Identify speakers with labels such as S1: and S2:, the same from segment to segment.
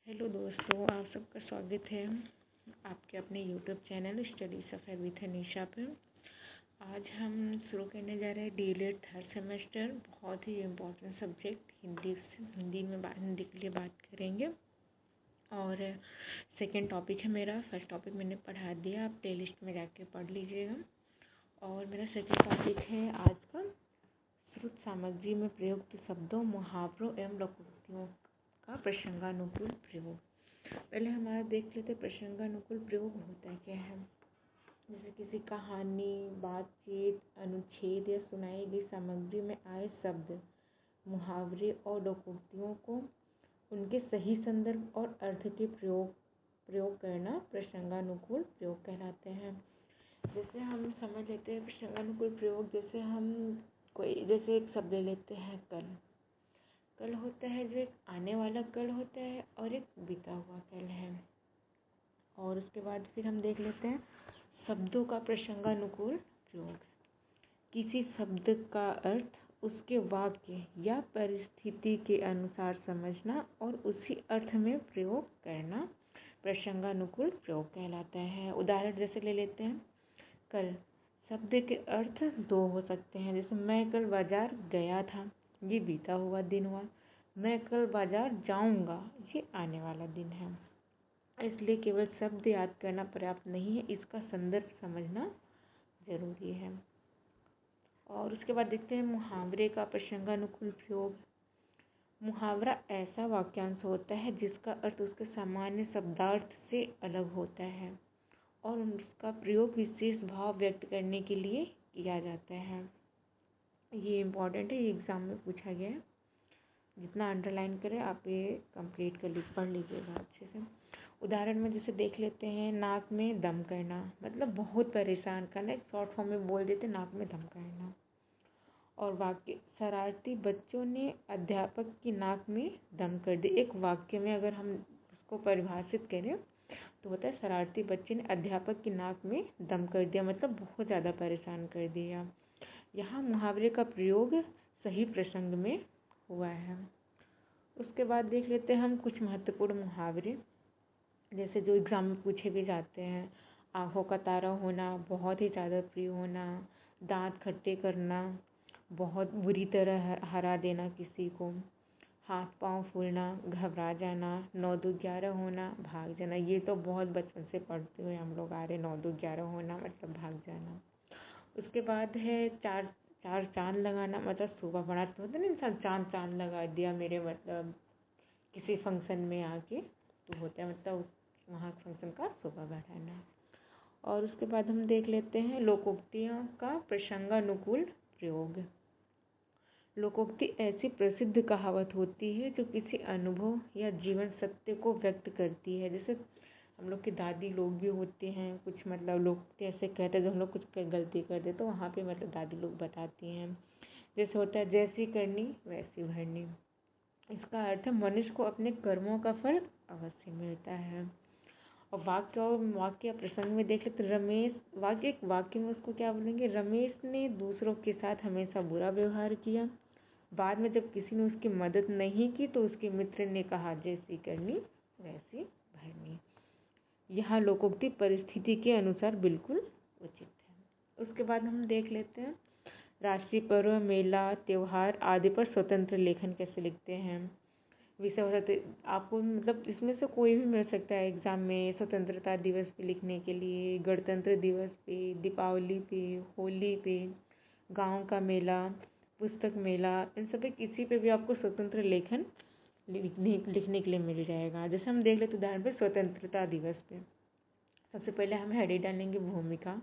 S1: Hello दोस्तों, आप सबका स्वागत है आपके अपने YouTube channel study suffer with Anisha पर। आज हम शुरू करने जा रहे हैं डीएलएड थर्ड सेमेस्टर। बहुत ही इम्पोर्टेंट सब्जेक्ट हिंदी के लिए बात करेंगे। और सेकंड टॉपिक है मेरा, फर्स्ट टॉपिक मैंने पढ़ा दिया, आप प्लेलिस्ट में जाके पढ़ लीजिएगा। और मेरा सेकंड टॉपिक है आज का श्रुत सामग्री में प्रयुक्त शब्दों, मुहावरों एवं लोकोक्तियों का प्रसंगानुकूल प्रयोग। पहले हमारा देख लेते प्रसंगानुकूल प्रयोग होता है क्या है। जैसे किसी कहानी, बातचीत, अनुच्छेद या सुनाई गई सामग्री में आए शब्द, मुहावरे और लोकोक्तियों को उनके सही संदर्भ और अर्थ के प्रयोग करना प्रसंगानुकूल प्रयोग कहलाते हैं। जैसे हम समझ लेते हैं प्रसंगानुकूल प्रयोग, जैसे एक शब्द ले लेते हैं कल होता है, जो एक आने वाला कल होता है और एक बीता हुआ कल है। और उसके बाद फिर हम देख लेते हैं शब्दों का प्रसंगानुकूल प्रयोग। किसी शब्द का अर्थ उसके वाक्य या परिस्थिति के अनुसार समझना और उसी अर्थ में प्रयोग करना प्रसंगानुकूल प्रयोग कहलाता है। उदाहरण जैसे ले लेते हैं कल शब्द के अर्थ दो हो सकते हैं। जैसे मैं कल बाजार गया था, ये बीता हुआ दिन हुआ। मैं कल बाजार जाऊंगा, ये आने वाला दिन है। इसलिए केवल शब्द याद करना पर्याप्त नहीं है, इसका संदर्भ समझना जरूरी है। और उसके बाद देखते हैं मुहावरे का प्रसंगानुकूल प्रयोग। मुहावरा ऐसा वाक्यांश होता है जिसका अर्थ उसके सामान्य शब्दार्थ से अलग होता है और उसका प्रयोग विशेष भाव व्यक्त करने के लिए किया जाता है। ये इम्पॉर्टेंट है, ये एग्जाम में पूछा गया है। जितना अंडरलाइन करें आप ये कंप्लीट पढ़ लीजिएगा अच्छे से। उदाहरण में जैसे देख लेते हैं नाक में दम करना, मतलब बहुत परेशान करना, एक शॉर्ट फॉर्म में बोल देते नाक में दम करना। और वाक्य शरारती बच्चों ने अध्यापक की नाक में दम कर दी। एक वाक्य में अगर हम उसको परिभाषित करें तो होता है शरारती बच्चे ने अध्यापक की नाक में दम कर दिया, मतलब बहुत ज़्यादा परेशान कर दिया। यहाँ मुहावरे का प्रयोग सही प्रसंग में हुआ है। उसके बाद देख लेते हैं हम कुछ महत्वपूर्ण मुहावरे, जैसे जो एग्जाम में पूछे भी जाते हैं। आँखों का तारा होना, बहुत ही ज़्यादा प्रिय होना, दांत खट्टे करना, बहुत बुरी तरह हरा देना किसी को, हाथ पांव फूलना, घबरा जाना, 9 2 11 होना, भाग जाना। ये तो बहुत बचपन से पढ़ते हुए हम लोग आ रहे, 9 2 11 होना मतलब भाग जाना। उसके बाद है चार चांद लगाना, मतलब शोभा बढ़ाना। तो होता है ना इंसान चांद लगा दिया मेरे, मतलब किसी फंक्शन में आके, तो होता है मतलब वहाँ फंक्शन का शोभा बढ़ाना। और उसके बाद हम देख लेते हैं लोकोक्तियों का प्रसंगानुकूल प्रयोग। लोकोक्ति ऐसी प्रसिद्ध कहावत होती है जो किसी अनुभव या जीवन सत्य को व्यक्त करती है। जैसे हम लोग के दादी लोग भी होते हैं, कुछ मतलब लोग ऐसे कहते हैं जब हम लोग कुछ गलती कर दे तो वहाँ पे मतलब दादी लोग बताती हैं। जैसे होता है जैसी करनी वैसी भरनी। इसका अर्थ है मनुष्य को अपने कर्मों का फल अवश्य मिलता है। और वाक्य प्रसंग में देख लेते रमेश, वाक्य में उसको क्या बोलेंगे, रमेश ने दूसरों के साथ हमेशा बुरा व्यवहार किया। बाद में जब किसी ने उसकी मदद नहीं की तो उसके मित्र ने कहा जैसी करनी वैसी भरनी। यहाँ लोकोक्ति परिस्थिति के अनुसार बिल्कुल उचित है। उसके बाद हम देख लेते हैं राष्ट्रीय पर्व, मेला, त्योहार आदि पर स्वतंत्र लेखन कैसे लिखते हैं। विषय हो सकते आपको, मतलब इसमें से कोई भी मिल सकता है एग्जाम में। स्वतंत्रता दिवस पे लिखने के लिए, गणतंत्र दिवस पे, दीपावली पे, होली पे, गांव का मेला, पुस्तक मेला, इन सब पे किसी पे भी आपको स्वतंत्र लेखन लिखने के लिए मिल जाएगा। जैसे हम देख लेते उदाहरण पे स्वतंत्रता दिवस पे सबसे पहले हम हेडिंग डालेंगे भूमिका,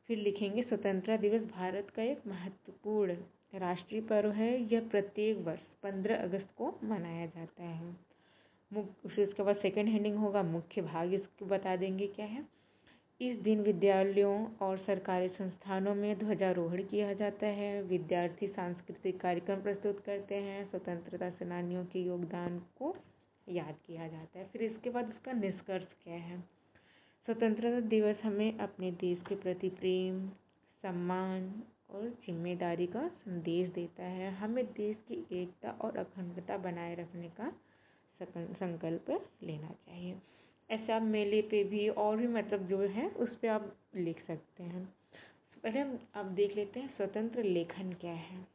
S1: फिर लिखेंगे स्वतंत्रता दिवस भारत का एक महत्वपूर्ण राष्ट्रीय पर्व है। यह प्रत्येक वर्ष 15 अगस्त को मनाया जाता है। फिर उसके बाद सेकंड हेडिंग होगा मुख्य भाग, इसको बता देंगे क्या है। इस दिन विद्यालयों और सरकारी संस्थानों में ध्वजारोहण किया जाता है। विद्यार्थी सांस्कृतिक कार्यक्रम प्रस्तुत करते हैं। स्वतंत्रता सेनानियों के योगदान को याद किया जाता है। फिर इसके बाद उसका निष्कर्ष क्या है। स्वतंत्रता दिवस हमें अपने देश के प्रति प्रेम, सम्मान और जिम्मेदारी का संदेश देता है। हमें देश की एकता और अखंडता बनाए रखने का संकल्प लेना चाहिए। ऐसे आप मेले पे भी और भी मतलब जो है उस पर आप लिख सकते हैं। पहले हम अब देख लेते हैं स्वतंत्र लेखन क्या है।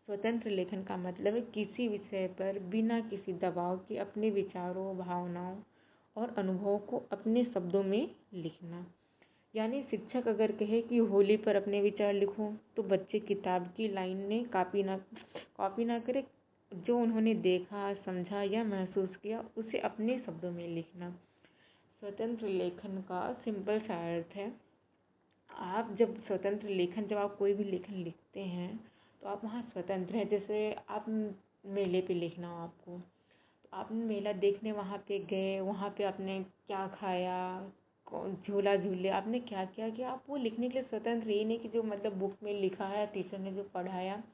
S1: स्वतंत्र लेखन का मतलब है किसी विषय पर बिना किसी दबाव के अपने विचारों, भावनाओं और अनुभवों को अपने शब्दों में लिखना। यानी शिक्षक अगर कहे कि होली पर अपने विचार लिखो, तो बच्चे किताब की लाइन में कॉपी ना करे, जो उन्होंने देखा, समझा या महसूस किया उसे अपने शब्दों में लिखना। स्वतंत्र लेखन का सिंपल सा अर्थ है, जब आप कोई भी लेखन लिखते हैं तो आप वहाँ स्वतंत्र हैं। जैसे आप मेले पे लिखना हो आपको, तो आप मेला देखने वहाँ पे गए, वहाँ पे आपने क्या खाया, झूला झूले, आपने क्या क्या किया, आप वो लिखने के लिए स्वतंत्र। ये नहीं कि जो मतलब बुक में लिखा है, टीचर ने जो पढ़ाया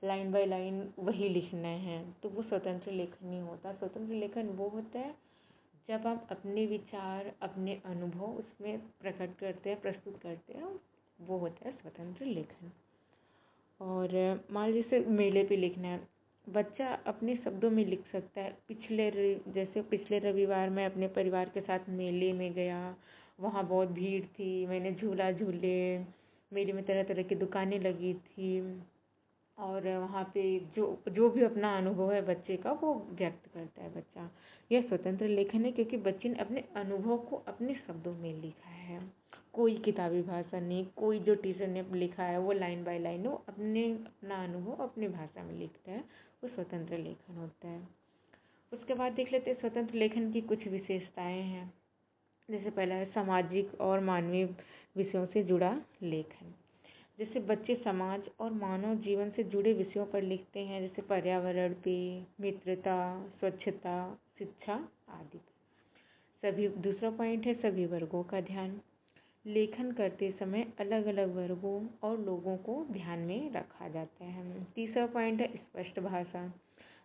S1: लाइन बाय लाइन वही लिखना है, तो वो स्वतंत्र लेखन नहीं होता। स्वतंत्र लेखन वो होता है जब आप अपने विचार, अपने अनुभव उसमें प्रकट करते हैं, प्रस्तुत करते हैं, वो होता है स्वतंत्र लेखन। और मान लीजिए जैसे मेले पे लिखना है, बच्चा अपने शब्दों में लिख सकता है। जैसे पिछले रविवार मैं अपने परिवार के साथ मेले में गया, वहाँ बहुत भीड़ थी, मैंने झूला झूले, मेले में तरह तरह की दुकानें लगी थी, और वहाँ पे जो भी अपना अनुभव है बच्चे का वो व्यक्त करता है बच्चा। यह स्वतंत्र लेखन है क्योंकि बच्चे ने अपने अनुभव को अपने शब्दों में लिखा है, कोई किताबी भाषा नहीं, कोई जो टीचर ने लिखा है वो लाइन बाय लाइन, वो अपना अनुभव अपनी भाषा में लिखता है, वो स्वतंत्र लेखन होता है। उसके बाद देख लेते हैं स्वतंत्र लेखन की कुछ विशेषताएं हैं। जैसे पहला है सामाजिक और मानवीय विषयों से जुड़ा लेखन। जैसे बच्चे समाज और मानव जीवन से जुड़े विषयों पर लिखते हैं, जैसे पर्यावरण पे, मित्रता, स्वच्छता, शिक्षा आदि। दूसरा पॉइंट है सभी वर्गों का ध्यान। लेखन करते समय अलग अलग वर्गों और लोगों को ध्यान में रखा जाता है। तीसरा पॉइंट है स्पष्ट भाषा।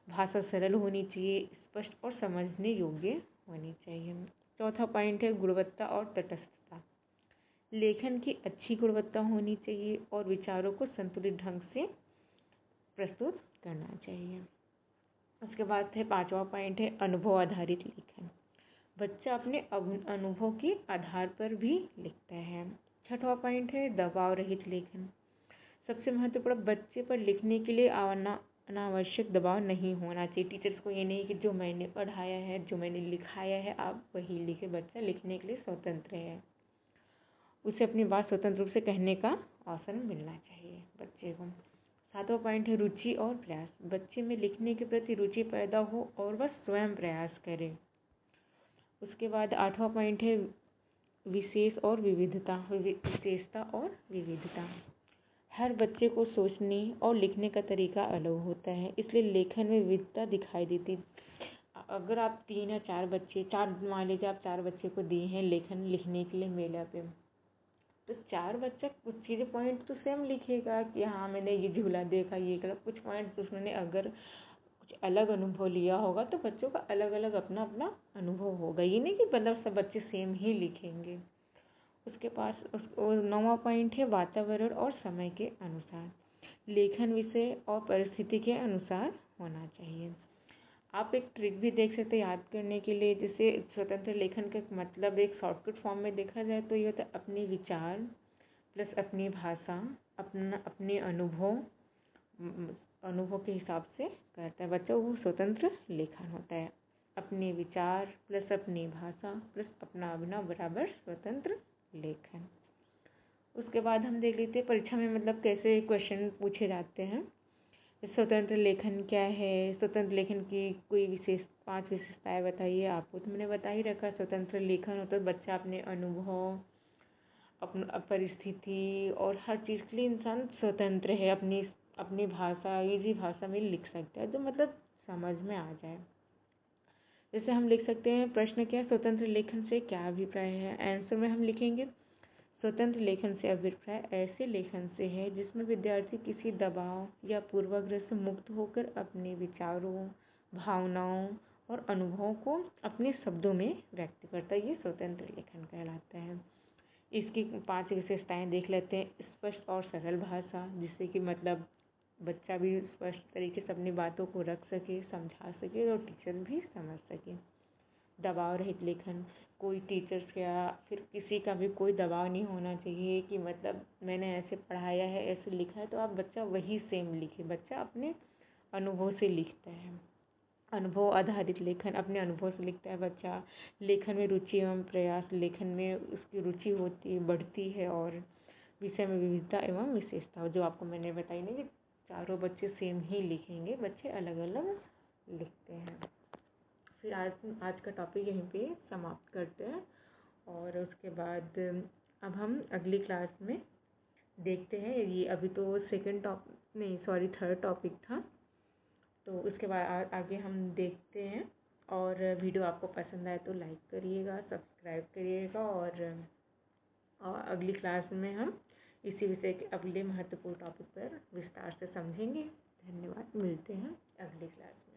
S1: भाषा सरल होनी चाहिए, स्पष्ट और समझने योग्य होनी चाहिए। चौथा पॉइंट है गुणवत्ता और तटस्थता। लेखन की अच्छी गुणवत्ता होनी चाहिए और विचारों को संतुलित ढंग से प्रस्तुत करना चाहिए। उसके बाद है पांचवा पॉइंट है अनुभव आधारित लेखन। बच्चा अपने अनुभव के आधार पर भी लिखता है। छठवां पॉइंट है दबाव रहित लेखन। सबसे महत्वपूर्ण, बच्चे पर लिखने के लिए अनावश्यक दबाव नहीं होना चाहिए। टीचर्स को ये नहीं कि जो मैंने पढ़ाया है, जो मैंने लिखाया है आप वही लिखे। बच्चा लिखने के लिए स्वतंत्र है, उसे अपनी बात स्वतंत्र रूप से कहने का अवसर मिलना चाहिए बच्चे को। सातवां पॉइंट है रुचि और प्रयास। बच्चे में लिखने के प्रति रुचि पैदा हो और वह स्वयं प्रयास करे। उसके बाद आठवां पॉइंट है विशेषता और विविधता। हर बच्चे को सोचने और लिखने का तरीका अलग होता है, इसलिए लेखन में विविधता दिखाई देती। अगर आप 3 या 4 बच्चे, मान लीजिए आप 4 बच्चे को दिए हैं लेखन लिखने के लिए मेला पे, तो 4 बच्चा कुछ चीज़ें पॉइंट तो सेम लिखेगा कि हाँ मैंने ये झूला देखा, ये करा। कुछ पॉइंट उसने अगर कुछ अलग अनुभव लिया होगा तो बच्चों का अलग अलग अपना अपना अनुभव होगा। ये नहीं कि मतलब सब बच्चे सेम ही लिखेंगे। उसके पास 9वां पॉइंट है वातावरण और समय के अनुसार। लेखन विषय और परिस्थिति के अनुसार होना चाहिए। आप एक ट्रिक भी देख सकते हैं याद करने के लिए। जैसे स्वतंत्र लेखन का मतलब एक शॉर्टकट फॉर्म में देखा जाए तो ये होता है अपने विचार प्लस अपनी भाषा, अपने अनुभव के हिसाब से करता है बच्चा, वो स्वतंत्र लेखन होता है। अपने विचार प्लस अपनी भाषा प्लस अपना अभिनव बराबर स्वतंत्र लेखन। उसके बाद हम देख लेते हैं परीक्षा में मतलब कैसे क्वेश्चन पूछे जाते हैं। स्वतंत्र लेखन क्या है, स्वतंत्र लेखन की कोई 5 विशेषताएं बताइए। आपको तो मैंने बता ही रखा, स्वतंत्र लेखन होता है बच्चा अपने अनुभव, अपना परिस्थिति और हर चीज़ के लिए इंसान स्वतंत्र है। अपनी भाषा, इजी भाषा में लिख सकता है जो मतलब समझ में आ जाए। जैसे हम लिख सकते हैं प्रश्न क्या, स्वतंत्र लेखन से क्या अभिप्राय है। आंसर में हम लिखेंगे स्वतंत्र लेखन से अभिप्राय ऐसे लेखन से है जिसमें विद्यार्थी किसी दबाव या पूर्वाग्रह से मुक्त होकर अपने विचारों, भावनाओं और अनुभवों को अपने शब्दों में व्यक्त करता है। ये स्वतंत्र लेखन कहलाता है। इसकी 5 विशेषताएं देख लेते हैं। स्पष्ट और सरल भाषा, जिससे कि मतलब बच्चा भी स्पष्ट तरीके से अपनी बातों को रख सके, समझा सके और टीचर भी समझ सके। दबाव रहित लेखन, कोई टीचर्स या फिर किसी का भी कोई दबाव नहीं होना चाहिए कि मतलब मैंने ऐसे पढ़ाया है, ऐसे लिखा है तो आप बच्चा वही सेम लिखे। बच्चा अपने अनुभव से लिखता है। अनुभव आधारित लेखन, अपने अनुभव से लिखता है बच्चा। लेखन में रुचि एवं प्रयास, लेखन में उसकी रुचि होती है, बढ़ती है। और विषय में विविधता एवं विशेषता, जो आपको मैंने बताई नहीं कि चारों बच्चे सेम ही लिखेंगे, बच्चे अलग अलग लिखते हैं। फिर आज का टॉपिक यहीं पे समाप्त करते हैं और उसके बाद अब हम अगली क्लास में देखते हैं। ये अभी तो थर्ड टॉपिक था, तो उसके बाद आगे हम देखते हैं। और वीडियो आपको पसंद आए तो लाइक करिएगा, सब्सक्राइब करिएगा और अगली क्लास में हम इसी विषय के अगले महत्वपूर्ण टॉपिक पर विस्तार से समझेंगे। धन्यवाद, मिलते हैं अगली क्लास में।